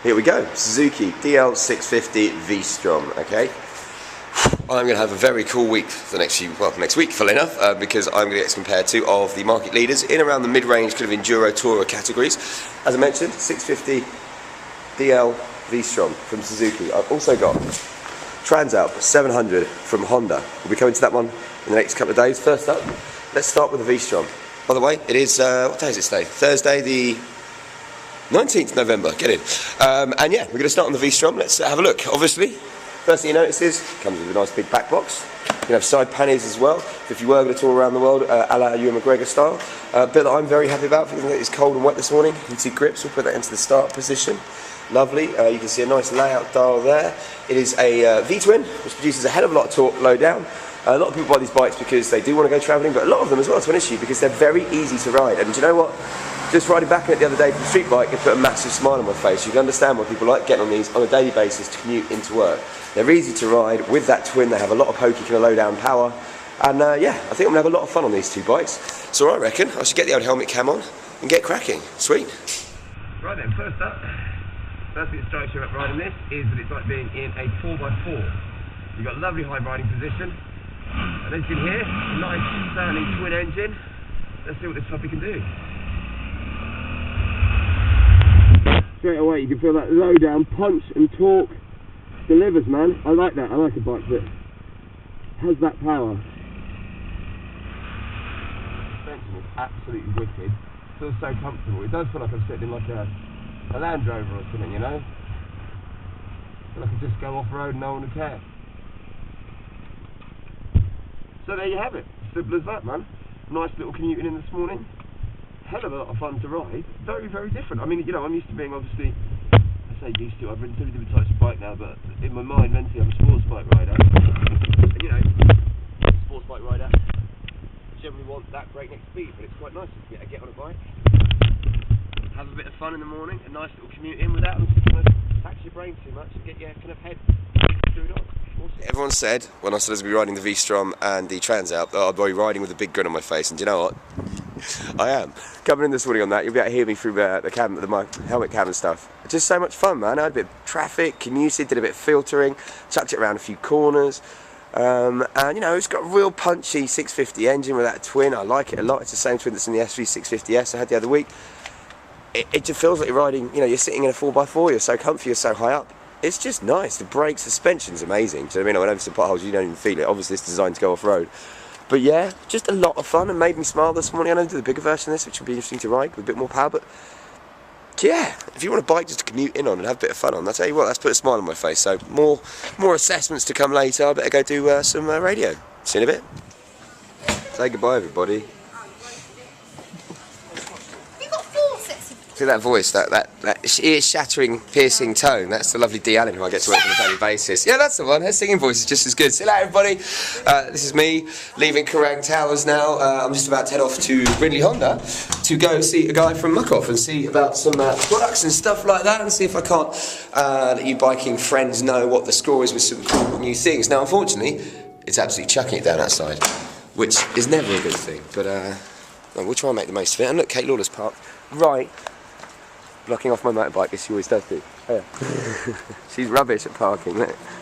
Here we go, Suzuki DL650 V-Strom, okay? I'm going to have a very cool week for the next week, funnily enough, because I'm going to get compared to of the market leaders in around the mid-range kind of enduro tourer categories. As I mentioned, 650 DL V-Strom from Suzuki. I've also got Transalp 700 from Honda. We'll be coming to that one in the next couple of days. First up, let's start with the V-Strom. By the way, it is, what day is it today? Thursday the 19th November, get in. And yeah, we're going to start on the V-Strom. Let's have a look. Obviously, first thing you notice is, it comes with a nice big back box. You can have side panniers as well, if you were going to tour around the world, a la Ewan McGregor style. Bit that I'm very happy about, because it's cold and wet this morning. You can see grips, we'll put that into the start position. Lovely, you can see a nice layout dial there. It is a V-twin, which produces a hell of a lot of torque low down. A lot of people buy these bikes because they do want to go travelling, but a lot of them as well, to an issue, because they're very easy to ride. And do you know what? Just riding back on it the other day from street bike, it put a massive smile on my face. You can understand why people like getting on these on a daily basis to commute into work. They're easy to ride. With that twin, they have a lot of pokey kind of low down power. And yeah, I think I'm going to have a lot of fun on these two bikes. So I reckon I should get the old helmet cam on and get cracking. Sweet. Right then, first thing that strikes you about riding this is that it's like being in a 4x4. You've got a lovely high riding position. And as you can hear, a nice sounding twin engine. Let's see what this puppy can do. Straight away you can feel that low down punch and torque delivers, man. I like that. I like a bike that has that power. Suspension is absolutely wicked. Feels so comfortable. It does feel like I'm sitting in like a Land Rover or something, you know? I feel like I can just go off road and no one would care. So there you have it. Simple as that, man. Nice little commuting in this morning. Hell of a lot of fun to ride. Very, very different. I mean, you know, I'm used to being obviously, I say used to, I've ridden so many different types of bike now, but in my mind, mentally, I'm a sports bike rider. And, you know, sports bike rider generally want that breakneck speed, but it's quite nice to get on a bike, have a bit of fun in the morning, a nice little commute in without them to kind of tax your brain too much and get your kind of head screwed on. Everyone said when I said I was going to be riding the V-Strom and the Transalp that I'd be riding with a big grin on my face, and do you know what? I am. Coming in this morning on that, you'll be able to hear me through my helmet cam and stuff. Just so much fun, man. I had a bit of traffic, commuted, did a bit of filtering, chucked it around a few corners, and you know, it's got a real punchy 650 engine with that twin. I like it a lot. It's the same twin that's in the SV650S I had the other week. It just feels like you're riding, you know, you're sitting in a 4x4, you're so comfy, you're so high up. It's just nice. The brake suspension's amazing. Do you know what I mean? I went over some potholes, you don't even feel it. Obviously it's designed to go off-road. But yeah, just a lot of fun and made me smile this morning. I know I did the bigger version of this, which will be interesting to ride with a bit more power, but yeah, if you want a bike just to commute in on and have a bit of fun on, I'll tell you what, that's put a smile on my face. So more assessments to come later. I better go do some radio. See you in a bit. Say goodbye, everybody. See that voice, that ear-shattering, piercing tone. That's the lovely Dee Allen who I get to work on a daily basis. Yeah, that's the one. Her singing voice is just as good. See you later, everybody. This is me leaving Kerrang Towers now. I'm just about to head off to Brindley Honda to go see a guy from Muck-Off and see about some products and stuff like that, and see if I can't let you biking friends know what the score is with some cool new things. Now, unfortunately, it's absolutely chucking it down outside, which is never a good thing. But we'll try and make the most of it. And look, Kate Lawler's parked right, blocking off my motorbike, as she always does do. Oh, yeah. She's rubbish at parking.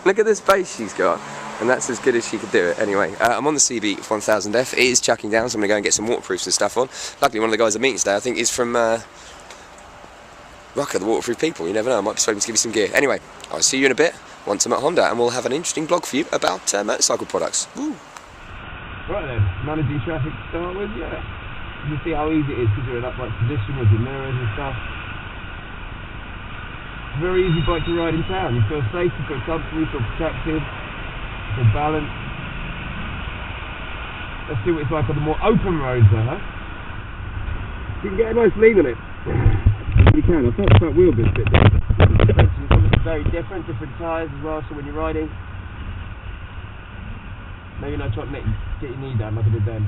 Look at the space she's got, and that's as good as she could do it. Anyway, I'm on the CB 1000F. It is chucking down, so I'm going to go and get some waterproofs and stuff on. Luckily, one of the guys I'm meeting today, I think, is from Rocker, the Waterproof People. You never know, I might be supposed to give you some gear. Anyway, I'll see you in a bit once I'm at Honda, and we'll have an interesting blog for you about motorcycle products. Woo. Right then, managing traffic to start with, yeah. You can see how easy it is because you're in an upright position with your mirrors and stuff. Very easy bike to ride in town. You feel safe, you feel comfortable, you feel protected, you feel balanced. Let's see what it's like on the more open roads there, huh? You can get a nice lean on it. You can. I thought the front wheel bit different. It's obviously very different tyres as well, so when you're riding, maybe not trying to get your knee down like I did then.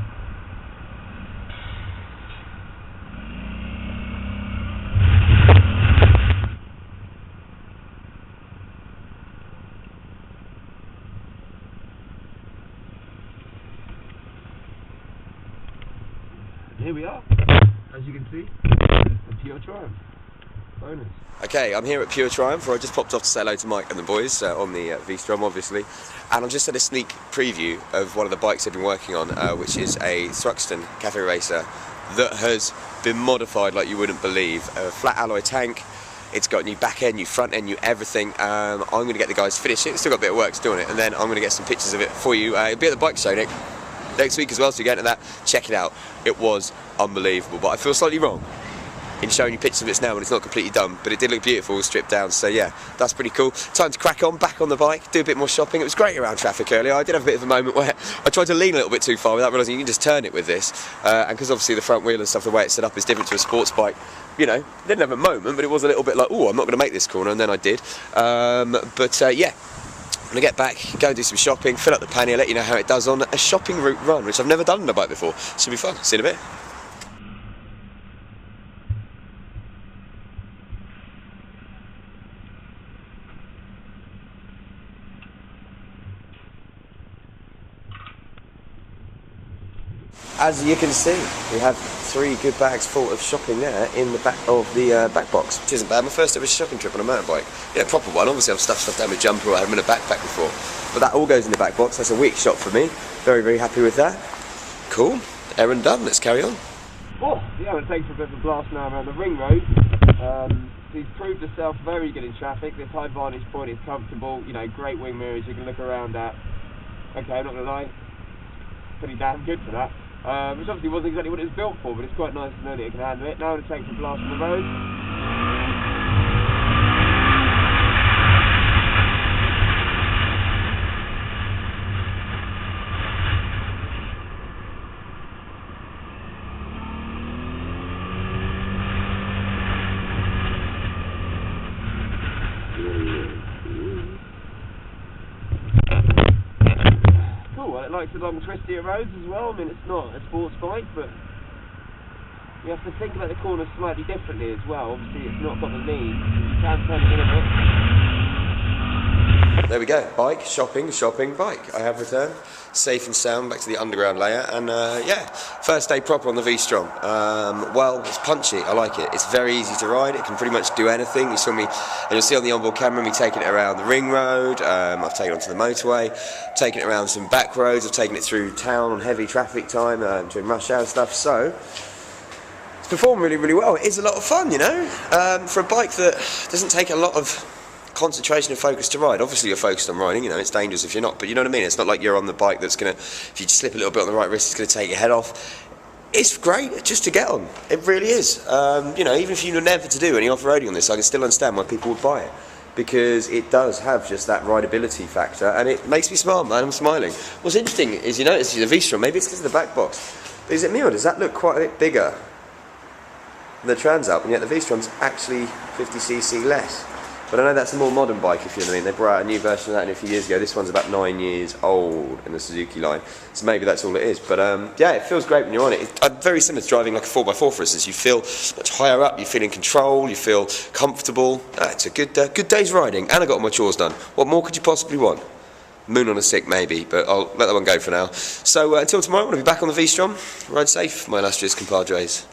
Here we are, as you can see, a pure Triumph. Bonus. Okay, I'm here at Pure Triumph, where I just popped off to say hello to Mike and the boys on the V-Strom, obviously, and I've just had a sneak preview of one of the bikes they've been working on, which is a Thruxton Cafe Racer that has been modified like you wouldn't believe. A flat alloy tank, it's got new back end, new front end, new everything. I'm going to get the guys to finish it. It's still got a bit of work to do on it, and then I'm going to get some pictures of it for you. It'll be at the bike show next week as well, so you get into that, check it out. It was unbelievable, but I feel slightly wrong in showing you pictures of it now when it's not completely done, but it did look beautiful, stripped down, so yeah, that's pretty cool. Time to crack on, back on the bike, do a bit more shopping. It was great around traffic earlier. I did have a bit of a moment where I tried to lean a little bit too far without realising you can just turn it with this, and because obviously the front wheel and stuff, the way it's set up is different to a sports bike, you know, didn't have a moment, but it was a little bit like, oh, I'm not going to make this corner, and then I did. Yeah, I'm going to get back, go and do some shopping, fill up the pannier, let you know how it does on a shopping route run, which I've never done on a bike before. Should be fun. See you in a bit. As you can see, we have 3 good bags full of shopping there in the back of the back box, which isn't bad. My first ever shopping trip on a motorbike. Yeah, proper one. Obviously I've stuffed stuff down my jumper or I have them in a backpack before. But that all goes in the back box. That's a week shop for me. Very, very happy with that. Cool. Errand done. Let's carry on. Oh, yeah, it takes a bit of a blast now around the ring road. He's proved himself very good in traffic. This high vantage point is comfortable. You know, great wing mirrors you can look around at. Okay, I'm not going to lie. Pretty damn good for that. Which obviously wasn't exactly what it was built for, but it's quite nice to know that it can handle it. Now it takes a blast on the road. It likes the long twistier roads as well. I mean, it's not a sports bike, but you have to think about the corners slightly differently as well. Obviously it's not got the lead, you can turn it in a bit. There we go, bike, shopping, bike. I have returned, safe and sound, back to the underground layer, and yeah, first day proper on the V-Strom. Well, it's punchy, I like it. It's very easy to ride, it can pretty much do anything. You saw me, and you'll see on the onboard camera me taking it around the ring road, I've taken it onto the motorway, taken it around some back roads, I've taken it through town on heavy traffic time, during rush hour stuff, so it's performed really, really well. It is a lot of fun, you know, for a bike that doesn't take a lot of concentration and focus to ride. Obviously you're focused on riding, you know, it's dangerous if you're not, but you know what I mean, it's not like you're on the bike that's going to, if you slip a little bit on the right wrist, it's going to take your head off. It's great just to get on, it really is. You know, even if you were never to do any off-roading on this, I can still understand why people would buy it, because it does have just that rideability factor, and it makes me smile, man. I'm smiling. What's interesting is, you notice the V-Strom, maybe it's because of the back box, but is it me or does that look quite a bit bigger than the Transalp, and yet the V-Strom's actually 50cc less? But I know that's a more modern bike, if you know what I mean. They brought out a new version of that a few years ago. This one's about 9 years old in the Suzuki line, so maybe that's all it is. But yeah, it feels great when you're on it. It's very similar to driving like a 4x4, for instance. You feel much higher up, you feel in control, you feel comfortable. It's a good day's riding, and I got all my chores done. What more could you possibly want? Moon on a stick maybe, but I'll let that one go for now. So until tomorrow, I'm going to be back on the V-Strom. Ride safe, my illustrious compadres.